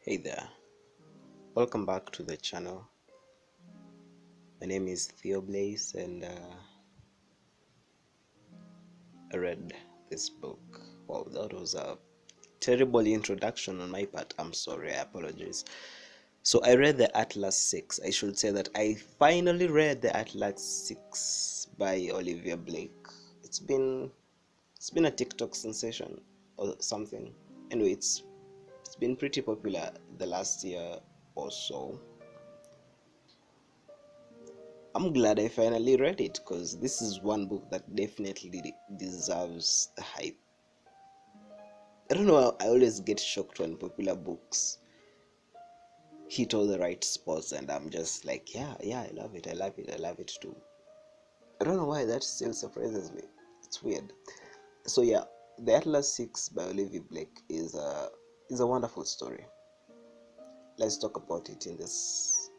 Hey there, welcome back to the channel. My name is Theo Blaze and I read this book. Wow, that was a terrible introduction on my part. I'm sorry, I apologize. So I read the Atlas 6. I should say that I finally read the Atlas 6 by Olivia Blake. It's been a TikTok sensation or something. Anyway, it's been pretty popular the last year or so. I'm glad I finally read it because this is one book that definitely deserves the hype. I don't know, I always get shocked when popular books hit all the right spots and I'm just like, yeah, I love it, I love it too. I don't know why that still surprises me. It's weird. So yeah, the Atlas 6 by Olivia Blake is a wonderful story. Let's talk about it in this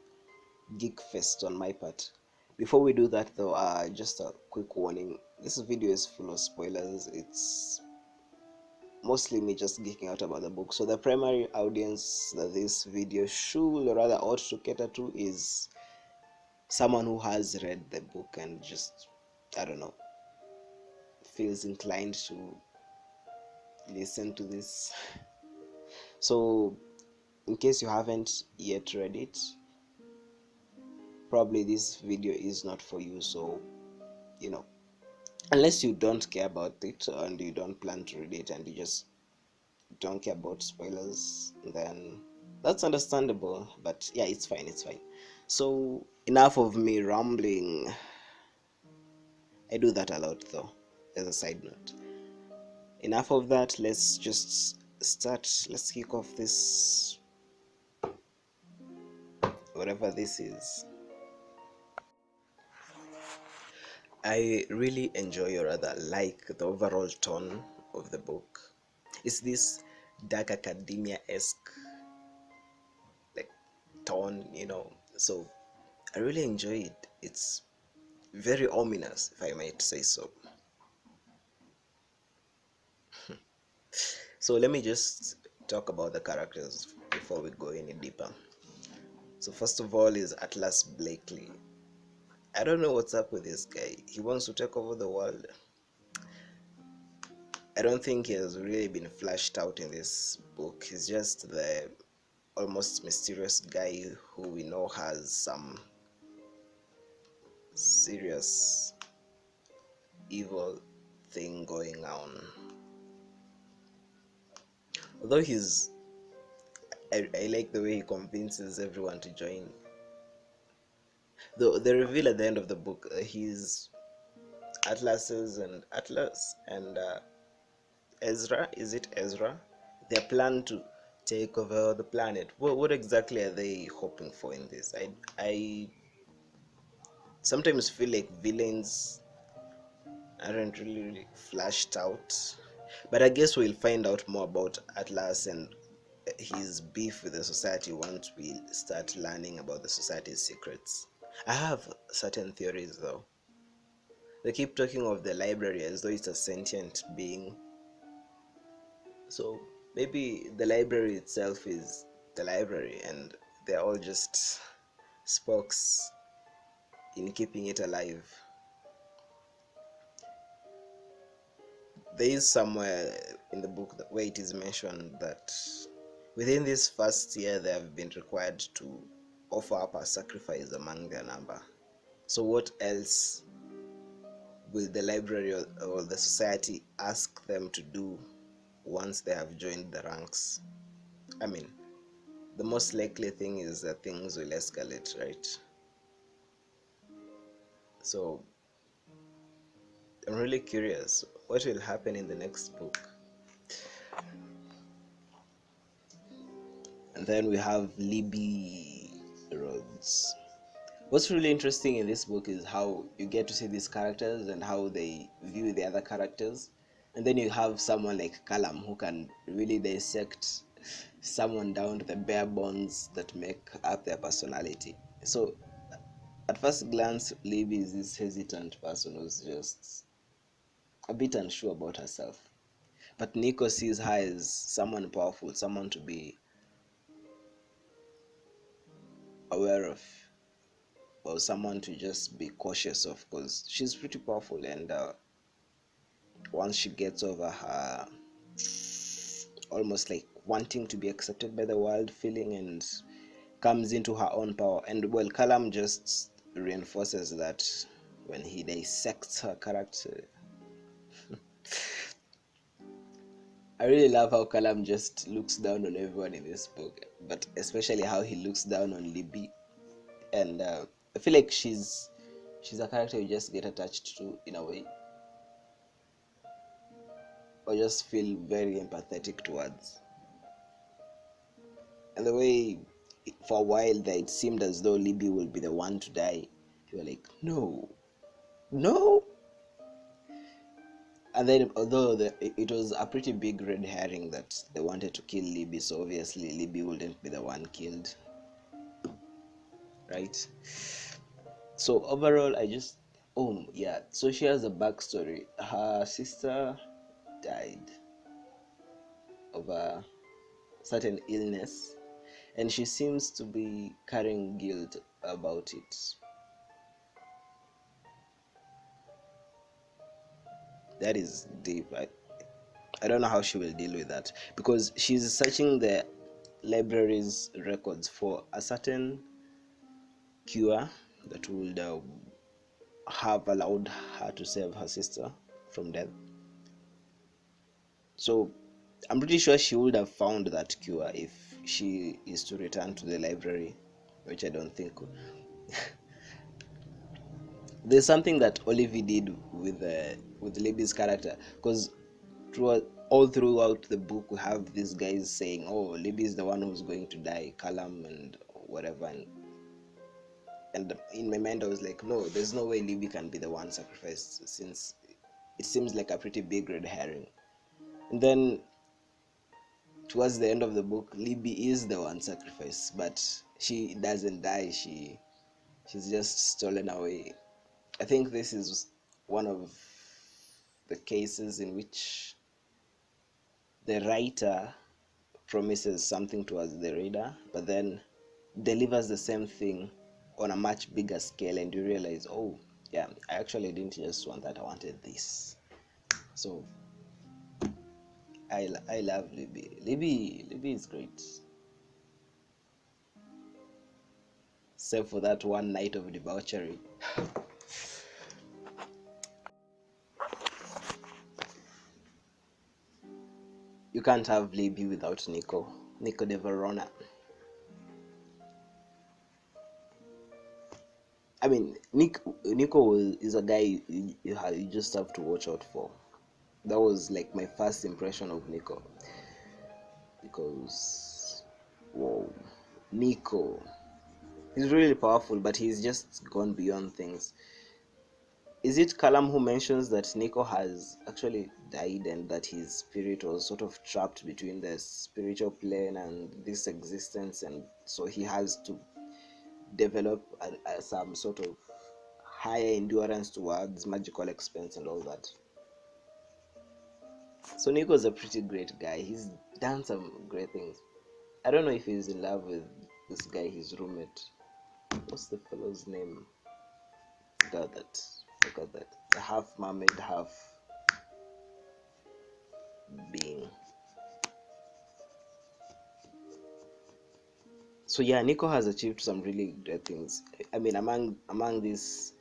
geek fest on my part. Before we do that though, just a quick warning. This video is full of spoilers. It's mostly me just geeking out about the book. So the primary audience that this video should or rather ought to cater to is someone who has read the book and just, I don't know, feels inclined to listen to this. So in case you haven't yet read it, probably this video is not for you. So you know, unless you don't care about it and you don't plan to read it and you just don't care about spoilers, then that's understandable. But yeah, it's fine, so enough of me rambling. I do that a lot though, as a side note. Enough of that, let's just start. Let's kick off this, whatever this is. I really enjoy or rather like the overall tone of the book. It's this dark academia-esque like tone, so I really enjoy it. It's very ominous, if I might say so. So let me just talk about the characters before we go any deeper. So first of all is Atlas Blakely. I don't know what's up with this guy. He wants to take over the world. I don't think he has really been flashed out in this book. He's just the almost mysterious guy who we know has some serious evil thing going on. Although I like the way he convinces everyone to join. The reveal at the end of the book, his Atlas and Ezra, is it Ezra? Their plan to take over the planet. What exactly are they hoping for in this? I sometimes feel like villains aren't really flashed out, but I guess we'll find out more about Atlas and his beef with the society once we start learning about the society's secrets. I have certain theories though. They keep talking of the library as though it's a sentient being. So maybe the library itself is the library and they're all just spokes in keeping it alive. There is somewhere in the book where it is mentioned that within this first year they have been required to offer up a sacrifice among their number. So what else will the library or the society ask them to do once they have joined the ranks? I mean, the most likely thing is that things will escalate, right? So I'm really curious what will happen in the next book. And then we have Libby Roads. What's really interesting in this book is how you get to see these characters and how they view the other characters. And then you have someone like Kalam who can really dissect someone down to the bare bones that make up their personality. So at first glance, Libby is this hesitant person who's just a bit unsure about herself. But Nico sees her as someone powerful, someone to be aware of, or someone to just be cautious of, because she's pretty powerful, and once she gets over her almost like wanting to be accepted by the world feeling and comes into her own power. And well, Kalam just reinforces that when he dissects her character. I really love how Kalam just looks down on everyone in this book, but especially how he looks down on Libby. And I feel like she's a character you just get attached to in a way, or just feel very empathetic towards. And the way, for a while there, it seemed as though Libby will be the one to die. You were like, no, no. And then, although it was a pretty big red herring that they wanted to kill Libby, so obviously Libby wouldn't be the one killed, right? So overall, oh yeah, so she has a backstory. Her sister died of a certain illness, and she seems to be carrying guilt about it. That is deep. I don't know how she will deal with that, because she's searching the library's records for a certain cure that would have allowed her to save her sister from death. So I'm pretty sure she would have found that cure if she is to return to the library, which I don't think. There's something that Olivia did with Libby's character, because all throughout the book we have these guys saying, oh, Libby is the one who's going to die, Kalam and whatever, and in my mind I was like, no, there's no way Libby can be the one sacrificed, since it seems like a pretty big red herring. And then towards the end of the book, Libby is the one sacrificed, but she doesn't die. She's just stolen away. I think this is one of the cases in which the writer promises something towards the reader, but then delivers the same thing on a much bigger scale, and you realize, oh yeah, I actually didn't just want that, I wanted this. So I love Libby. Libby is great, except for that one night of debauchery. You can't have Libby without Nico de Verona. I mean, Nico is a guy you just have to watch out for. That was like my first impression of Nico, because whoa, Nico, he's really powerful, but he's just gone beyond things. Is it Kalam who mentions that Nico has actually died and that his spirit was sort of trapped between the spiritual plane and this existence, and so he has to develop some sort of higher endurance towards magical expense and all that? So Nico's a pretty great guy. He's done some great things. I don't know if he's in love with this guy, his roommate. What's the fellow's name? Forgot that. The half mermaid, half being. So yeah, Nico has achieved some really great things. I mean, among this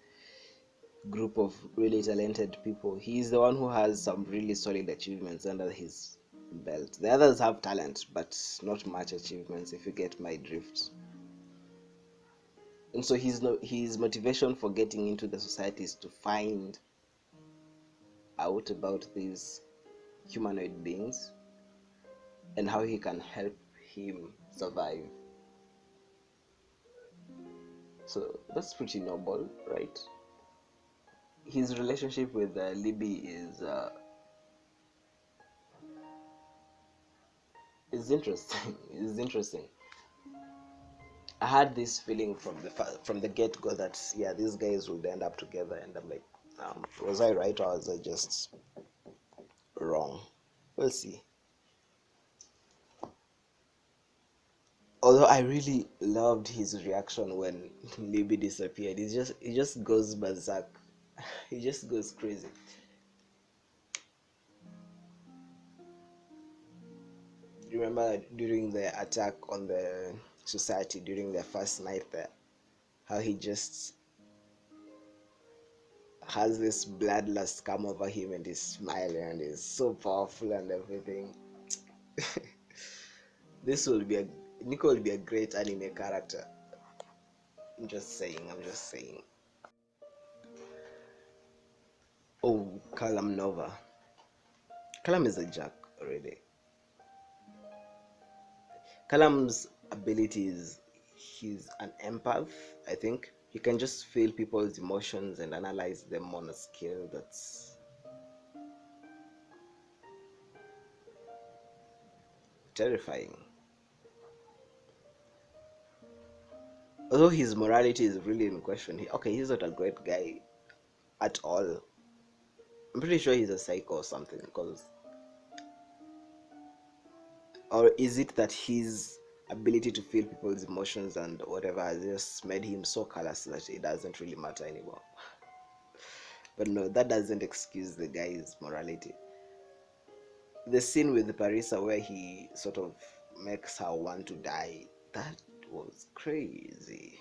group of really talented people, he's the one who has some really solid achievements under his belt. The others have talent, but not much achievements, if you get my drift. And so his motivation for getting into the society is to find out about these humanoid beings and how he can help him survive. So that's pretty noble, right? His relationship with Libby is interesting. Is interesting. I had this feeling from the get go that yeah, these guys would end up together, and I'm like, was I right or was I just wrong? We'll see. Although I really loved his reaction when Libby disappeared. He just goes berserk. He just goes crazy. Remember during the attack on the society during the first night there, how he just has this bloodlust come over him and he's smiling and he's so powerful and everything. This will be a Nico will be a great anime character. I'm just saying. Oh, Kalam Nova. Kalam is a jack already. Kalam's ability is he's an empath, I think. He can just feel people's emotions and analyze them on a scale that's terrifying. Although his morality is really in question. He's not a great guy at all. I'm pretty sure he's a psycho or something. Or is it that his ability to feel people's emotions and whatever has just made him so callous that it doesn't really matter anymore? But no, that doesn't excuse the guy's morality. The scene with Farisa where he sort of makes her want to die, that was crazy.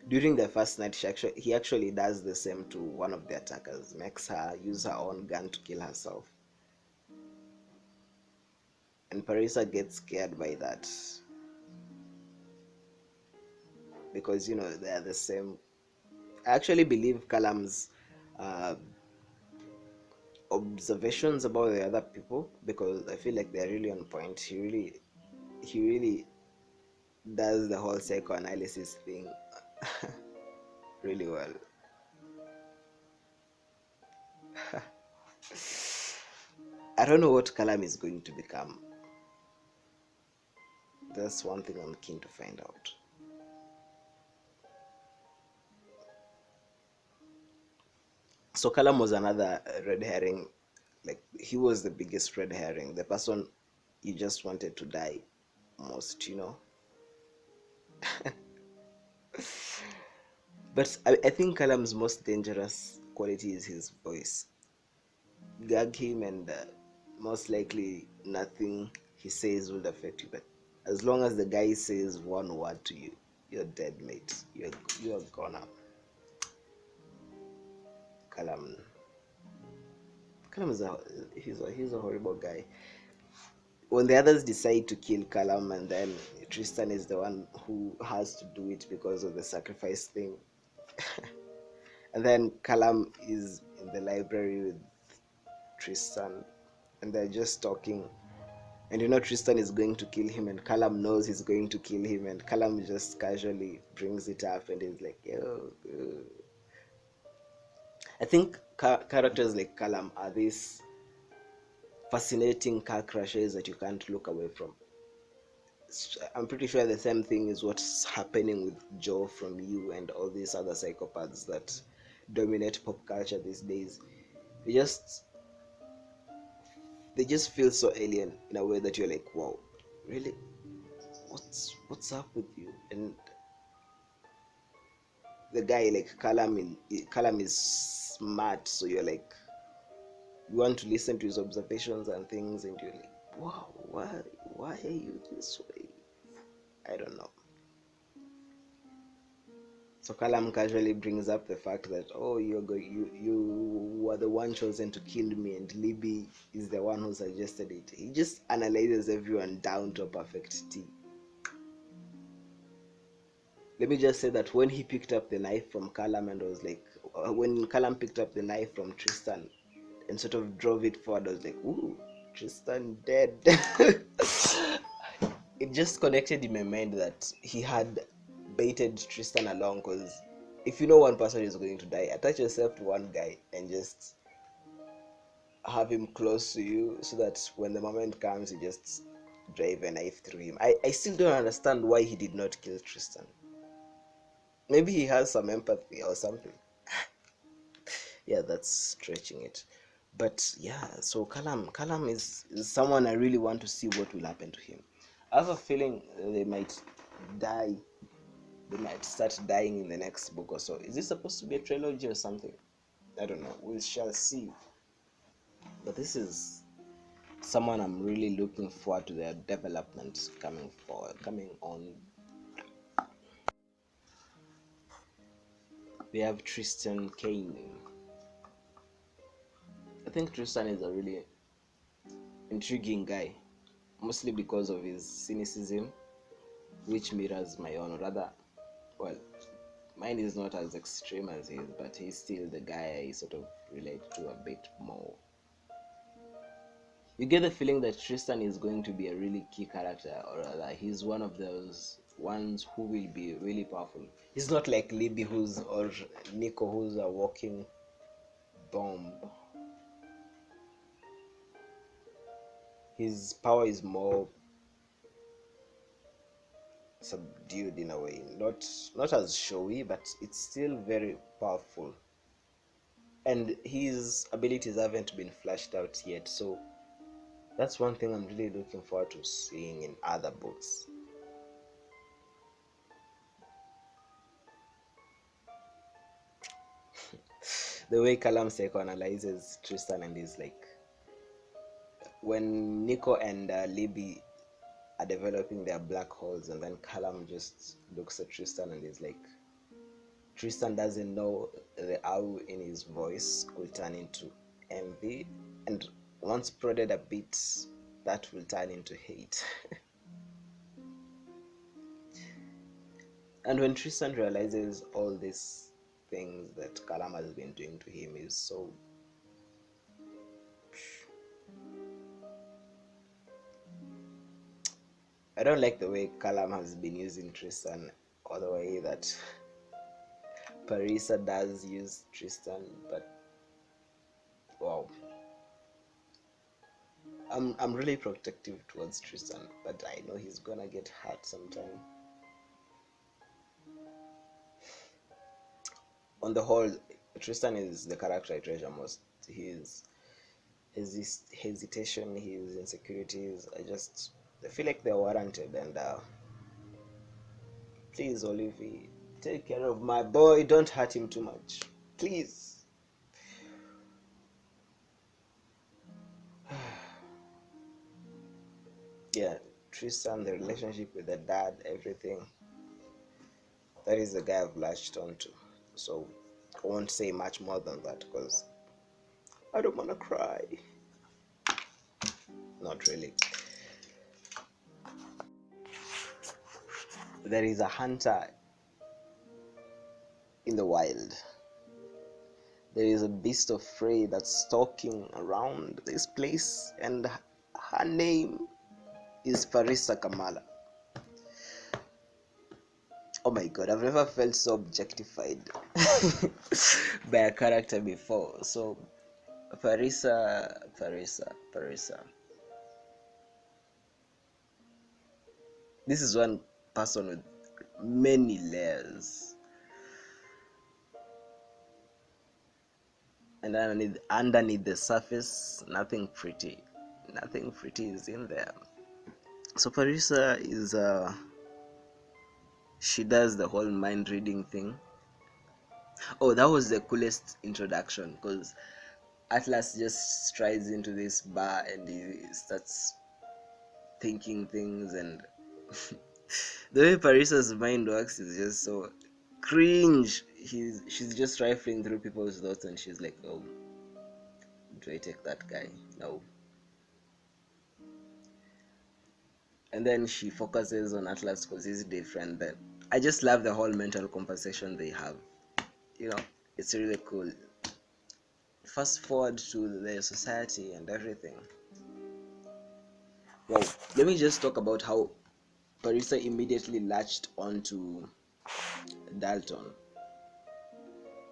During the first night, he actually does the same to one of the attackers, makes her use her own gun to kill herself. And Farisa gets scared by that. Because, they are the same. I actually believe Kalam's observations about the other people, because I feel like they're really on point. He really does the whole psychoanalysis thing really well. I don't know what Kalam is going to become. That's one thing I'm keen to find out. So Kalam was another red herring. Like, he was the biggest red herring. The person you just wanted to die most. But I think Kalam's most dangerous quality is his voice. Gag him and most likely nothing he says will affect you. But as long as the guy says one word to you, you're dead, mate. You're gonna. Kalam. Kalam he's a horrible guy. When the others decide to kill Kalam, and then Tristan is the one who has to do it because of the sacrifice thing. And then Kalam is in the library with Tristan and they're just talking. And Tristan is going to kill him, and Kalam knows he's going to kill him, and Kalam just casually brings it up and is like, yo. I think characters like Kalam are these fascinating car crashes that you can't look away from. I'm pretty sure the same thing is what's happening with Joe from You and all these other psychopaths that dominate pop culture these days. They just feel so alien in a way that you're like, wow, really? What's up with you? And the guy like Kalam is smart, so you're like, you want to listen to his observations and things, and you're like, wow, why are you this way? I don't know. So Kalam casually brings up the fact that, oh, you were the one chosen to kill me, and Libby is the one who suggested it. He just analyzes everyone down to a perfect T. Let me just say that when he picked up the knife from Kalam and was like, when Kalam picked up the knife from Tristan and sort of drove it forward, I was like, ooh, Tristan dead. It just connected in my mind that he had baited Tristan along, because if you know one person is going to die, attach yourself to one guy and just have him close to you so that when the moment comes, you just drive a knife through him. I still don't understand why he did not kill Tristan. Maybe he has some empathy or something. Yeah, that's stretching it. But yeah, so Kalam is someone I really want to see what will happen to him. I have a feeling they might die. They might start dying in the next book or so. Is this supposed to be a trilogy or something? I don't know. We shall see. But this is someone I'm really looking forward to their development coming on. We have Tristan Kane. I think Tristan is a really intriguing guy, mostly because of his cynicism, which mirrors my own. Rather, well, mine is not as extreme as his, but he's still the guy I sort of relate to a bit more. You get the feeling that Tristan is going to be a really key character, or rather, he's one of those ones who will be really powerful. He's not like Libby or Nico, who's a walking bomb. His power is more subdued in a way, not as showy, but it's still very powerful. And his abilities haven't been flashed out yet, so that's one thing I'm really looking forward to seeing in other books. The way Kalam psychoanalyzes Tristan, and is like, when Nico and Libby are developing their black holes, and then Kalam just looks at Tristan and is like, Tristan doesn't know the ow in his voice could turn into envy, and once prodded a bit, that will turn into hate. And when Tristan realizes all these things that Kalam has been doing to him, is so... I don't like the way Kalam has been using Tristan, or the way that Farisa does use Tristan, but wow. I'm really protective towards Tristan, but I know he's gonna get hurt sometime. On the whole, Tristan is the character I treasure most. His hesitation, his insecurities, I feel like they're warranted. And please, Olivia, take care of my boy. Don't hurt him too much, please. Yeah, Tristan, the relationship with the dad, everything. That is the guy I've latched onto. So I won't say much more than that because I don't want to cry. Not really. There is a hunter in the wild. There is a beast of prey that's stalking around this place, and her name is Farisa Kamala. Oh my god, I've never felt so objectified by a character before. So Farisa. This is one person with many layers. And underneath the surface, nothing pretty is in there. So Farisa is she does the whole mind reading thing. Oh, that was the coolest introduction, because Atlas just strides into this bar and he starts thinking things, and the way Parisa's mind works is just so cringe. She's just rifling through people's thoughts, and she's like, oh, do I take that guy? No. And then she focuses on Atlas because he's different. Then I just love the whole mental conversation they have. It's really cool. Fast forward to the society and everything. Well, let me just talk about how Farisa immediately latched onto Dalton.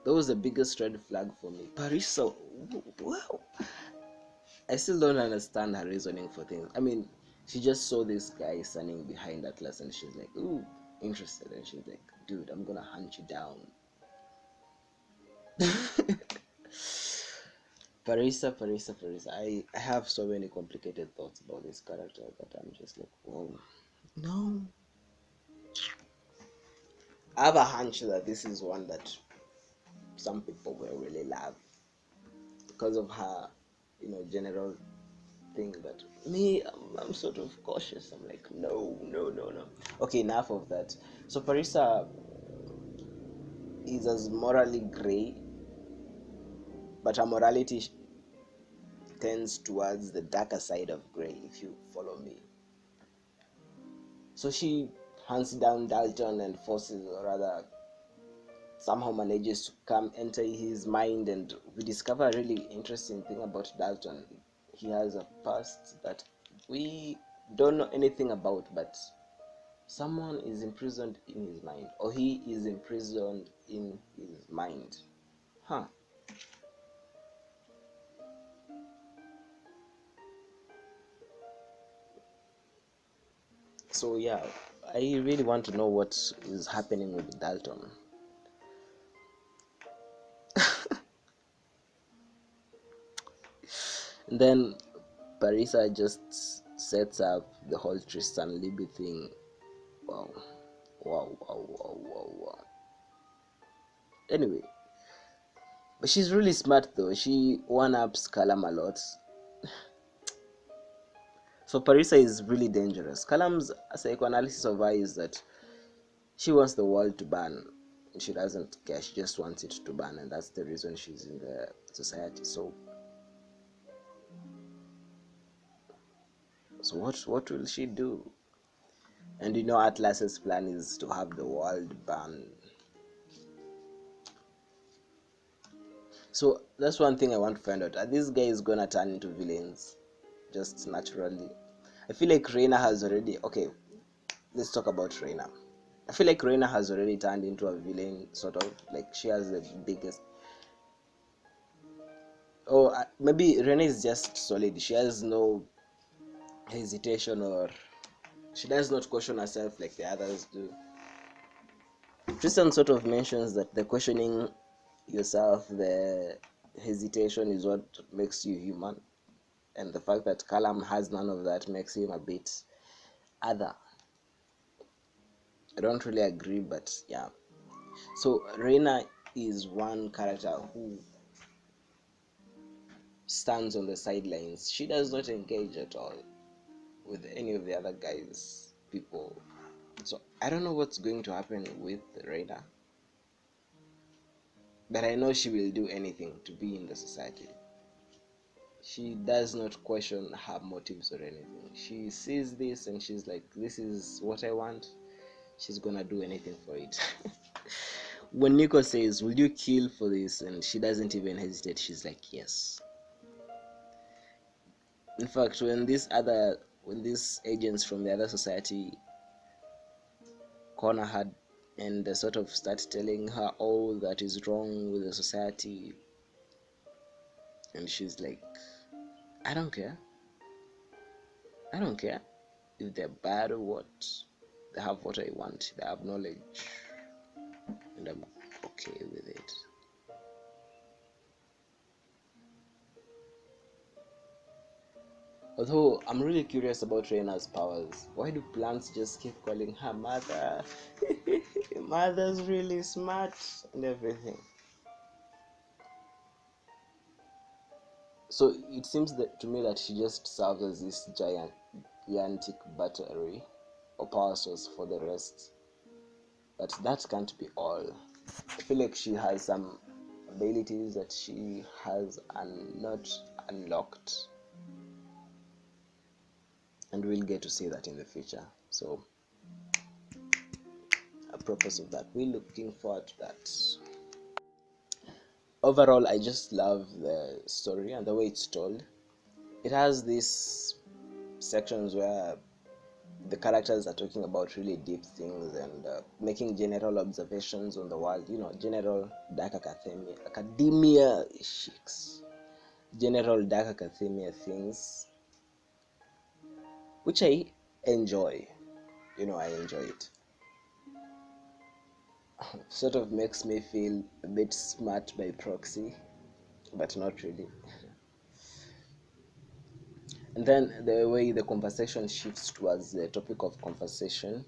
That was the biggest red flag for me. Farisa, wow. I still don't understand her reasoning for things. I mean, she just saw this guy standing behind Atlas and she's like, ooh, interested. And she's like, dude, I'm gonna hunt you down. Farisa. I have so many complicated thoughts about this character that I'm just like, whoa. No, I have a hunch that this is one that some people will really love because of her, general thing. But me, I'm sort of cautious. I'm like, no, no, no, no. Okay, enough of that. So Farisa is as morally gray, but her morality tends towards the darker side of gray, if you follow me. So she hunts down Dalton and forces, or rather, somehow manages to come enter his mind, and we discover a really interesting thing about Dalton. He has a past that we don't know anything about, but someone is imprisoned in his mind, or he is imprisoned in his mind. Huh. So yeah, I really want to know what is happening with Dalton. And then Parisa just sets up the whole Tristan Libby thing. Wow. Wow, wow, wow, wow, wow. Anyway, but she's really smart though. She one-ups Kalam a lot. So Parisa is really dangerous. Kalam's psychoanalysis of her is that she wants the world to burn. She doesn't care. She just wants it to burn, and that's the reason she's in the society. So what will she do? And Atlas's plan is to have the world burn. So that's one thing I want to find out. Are these guys gonna turn into villains just naturally? I feel like Reyna has already. Okay, let's talk about Reyna. I feel like Reyna has already turned into a villain, sort of. Like she has the biggest. Oh, maybe Reyna is just solid. She has no hesitation, or she does not question herself like the others do. Tristan sort of mentions that the questioning yourself, the hesitation is what makes you human. And the fact that Kalam has none of that makes him a bit other. I don't really agree, but yeah. So Reyna is one character who stands on the sidelines. She does not engage at all with any of the other guys, people. So I don't know what's going to happen with Reyna, but I know she will do anything to be in the society. She does not question her motives or anything. She sees this and she's like, this is what I want. She's gonna do anything for it. When Nico says, will you kill for this? And she doesn't even hesitate. She's like, yes. In fact, when these agents from the other society corner her and they sort of start telling her all that is wrong with the society, and she's like, I don't care. I don't care if they're bad or what. They have what I want. They have knowledge, and I'm okay with it. Although I'm really curious about Reyna's powers. Why do plants just keep calling her mother? Mother's really smart and everything. So it seems that to me that she just serves as this gigantic battery or power source for the rest. But that can't be all. I feel like she has some abilities that she has not unlocked, and we'll get to see that in the future. So apropos of that, we're looking forward to that. Overall, I just love the story and the way it's told. It has these sections where the characters are talking about really deep things and making general observations on the world, general dark academia shicks, general dark academia things, which I enjoy. I enjoy it. Sort of makes me feel a bit smart by proxy, but not really. And then the way the conversation shifts towards the topic of conversation,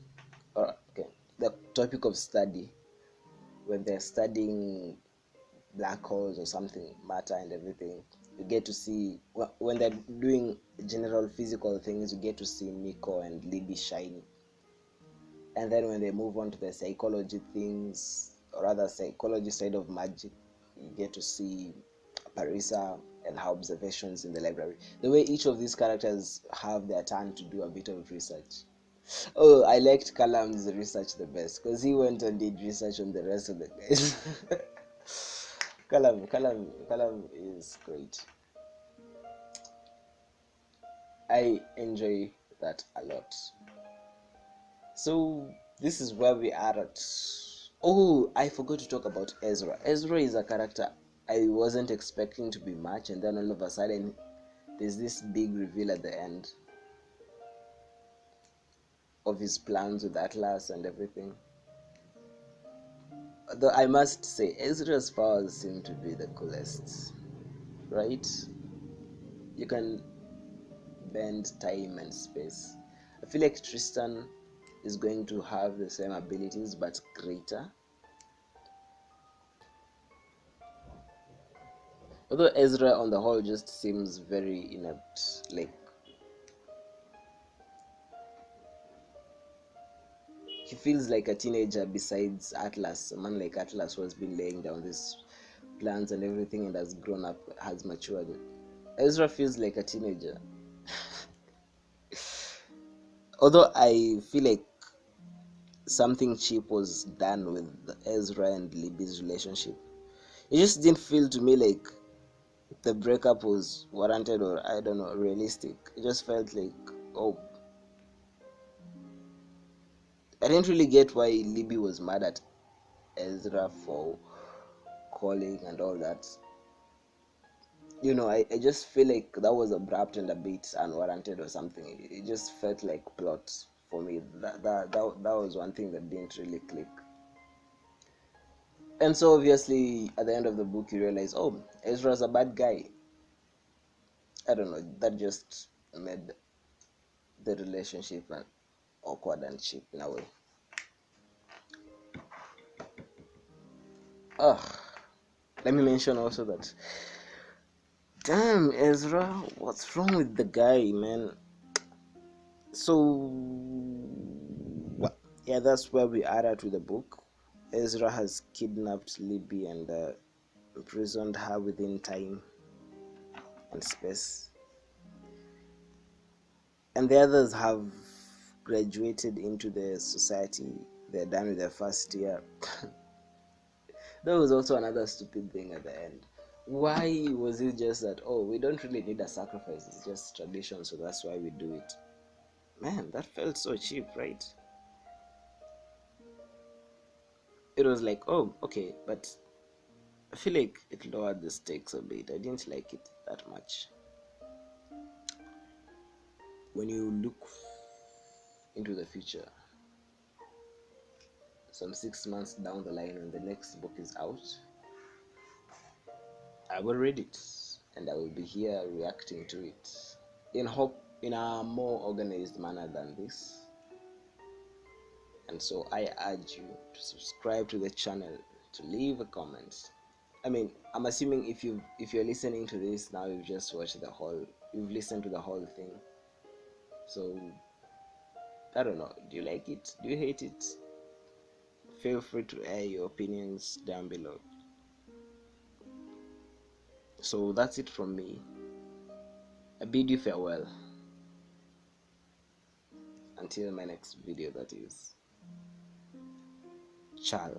or okay, the topic of study, when they're studying black holes or something, matter and everything, you get to see when they're doing general physical things, you get to see Nico and Libby shine. And then when they move on to the psychology things, or rather psychology side of magic, you get to see Farisa and her observations in the library. The way each of these characters have their turn to do a bit of research. Oh, I liked Kalam's research the best because he went and did research on the rest of the guys. Kalam is great. I enjoy that a lot. So this is where we are at. Oh, I forgot to talk about Ezra. Ezra is a character I wasn't expecting to be much, and then all of a sudden there's this big reveal at the end of his plans with Atlas and everything. Though I must say, Ezra's powers seem to be the coolest, right? You can bend time and space. I feel like Tristan is going to have the same abilities but greater. Although Ezra on the whole just seems very inept, like he feels like a teenager besides Atlas, a man like Atlas who has been laying down these plans and everything and has grown up, has matured. Ezra feels like a teenager. Although I feel like something cheap was done with Ezra and Libby's relationship. It just didn't feel to me like the breakup was warranted or I don't know, realistic. It just felt like, oh, I didn't really get why Libby was mad at Ezra for calling and all that. You know, I just feel like that was abrupt and a bit unwarranted or something. It just felt like plot for me. That was one thing that didn't really click. And so obviously at the end of the book you realize, oh, Ezra's a bad guy. I don't know, that just made the relationship awkward and cheap in a way. Let me mention also that, damn, Ezra, what's wrong with the guy, man? So yeah, that's where we are at with the book. Ezra has kidnapped Libby and imprisoned her within time and space, and the others have graduated into the society. They're done with their first year. That was also another stupid thing at the end. Why was it just that, oh, we don't really need a sacrifice, it's just tradition, so that's why we do it? Man, that felt so cheap, right? It was like, oh, okay, but I feel like it lowered the stakes a bit. I didn't like it that much. When you look into the future, some 6 months down the line when the next book is out, I will read it and I will be here reacting to it in a more organized manner than this. And so I urge you to subscribe to the channel, to leave a comment. I mean, I'm assuming if you're listening to this now, you've just watched you've listened to the whole thing. So I don't know, do you like it? Do you hate it? Feel free to air your opinions down below. So that's it from me. I bid you farewell. Until my next video, that is. Ciao.